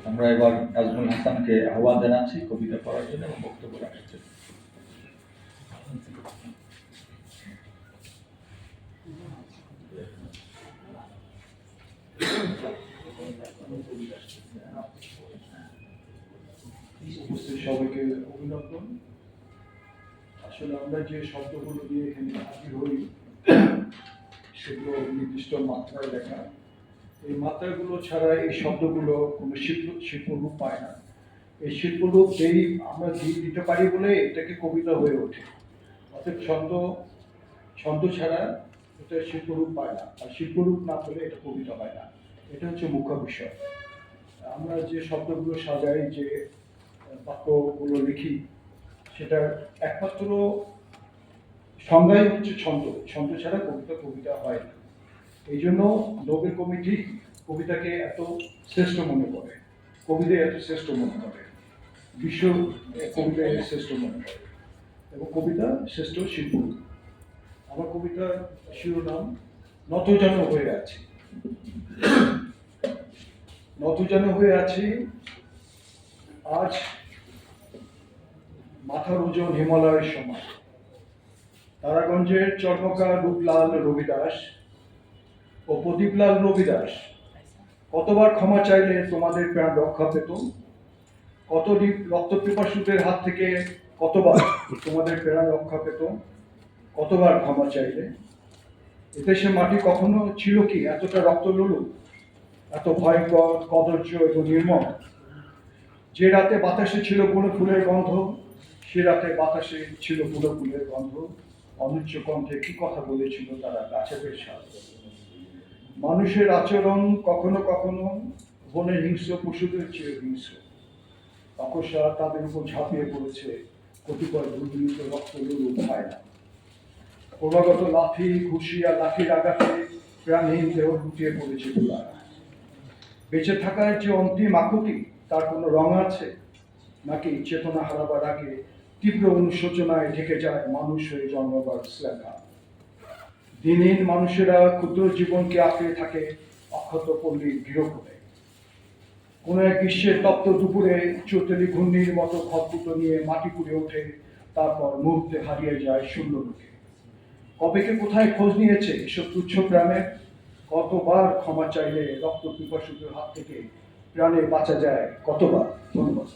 আমরা এবার নাজমুল হাসানকে আহ্বান জানাচ্ছি কবিতা পড়ার জন্য এবং বক্তব্য রাখার জন্য। সবাইকে অভিনন্দন। আসলে আমরা যে শব্দগুলো দিয়ে এখানে হাজির হই সেগুলো নির্দিষ্ট মাত্রায় লেখা। এই মাত্রাগুলো ছাড়া এই শব্দগুলো কোনো শিল্পরূপ পায় না। এই শিল্পরূপ যেই আমরা দিতে পারি বলে এটাকে কবিতা হয়ে ওঠে। অর্থাৎ ছন্দ ছাড়া এটা শিল্পরূপ পায় না, আর শিল্পরূপ না পেলে এটা কবিতা হয় না। এটা হচ্ছে মুখ্য বিষয়। আমরা যে শব্দগুলো সাজাই, যে বাক্যগুলো লিখি, সেটার একমাত্র সংজ্ঞাই হচ্ছে ছন্দ। ছন্দ ছাড়া কবিতা হয় না। এই জন্য নোবেল কমিটি কবিতাকে এত শ্রেষ্ঠ মনে করে, কবিদের এত শ্রেষ্ঠ মনে করে, বিশ্ব কবিতায় শ্রেষ্ঠ মনে করে, এবং কবিতা শ্রেষ্ঠ শিল্প। আমার কবিতার শিরোনাম নতজানু হয়ে আছি। নতজানু হয়ে আছি আজ মাথার ওজন হিমালয়ের সমান। তারাগঞ্জের চর্মকার রূপলাল রবিদাস ও প্রদীপলাল রবিদাস কতবার ক্ষমা চাইলে তোমাদের প্রাণ রক্ষা পেত? কত রক্তপিপাসুদের হাত থেকে কতবার তোমাদের প্রাণ রক্ষা পেত? কতবার ক্ষমা চাইলে? এদেশে মাটি কখনো ছিল কি এতটা রক্তলোলু, এত ভয়ঙ্কর, কদর্য এবং নির্মম? যে রাতে বাতাসে ছিল বুনো ফুলের গন্ধ, সে রাতে বাতাসে ছিল বুনো ফুলের গন্ধ। অনুচ্চ কণ্ঠে কি কথা বলেছিল তারা গাছেদের সাথে। মানুষের আচরণ কখনো কখনো বনের হিংস্র পশুদের চেয়ে হিংস্র। অকস্মা তাদের উপর ঝাঁপিয়ে পড়েছে কতিপয় দুর্নীত রক্তলোলু খায় না। ক্রমাগত লাঠি, ঘুষি আর লাঠির আঘাতে প্রাণহীন দেহ লুটিয়ে পড়েছে দুলারা। বেঁচে থাকার যে অন্তিম আকুতি, তার কোনো রং আছে? নাকি চেতনা হারাবার আগে তীব্র অনুশোচনায় ঢেকে যায় মানুষ হয়ে জন্মাবার শ্লেষা? দিনহীন মানুষেরা ক্ষুদ্র জীবনকে আঁকড়ে থাকে অক্ষত পল্লীর গৃহকোণে। কোনো এক গ্রীষ্মের তপ্ত দুপুরে চৈতালি ঘূর্ণির মতো খড়কুটো নিয়ে মাটি পুড়ে ওঠে, তারপর মুহূর্তে হারিয়ে যায় শূন্য লোকে। কবেকে কোথায় খোঁজ নিয়েছে এসব তুচ্ছ প্রাণের? কতবার ক্ষমা চাইলে রক্ত পিপাসুদের হাত থেকে প্রাণে বাঁচা যায়? কতবার? ধন্যবাদ।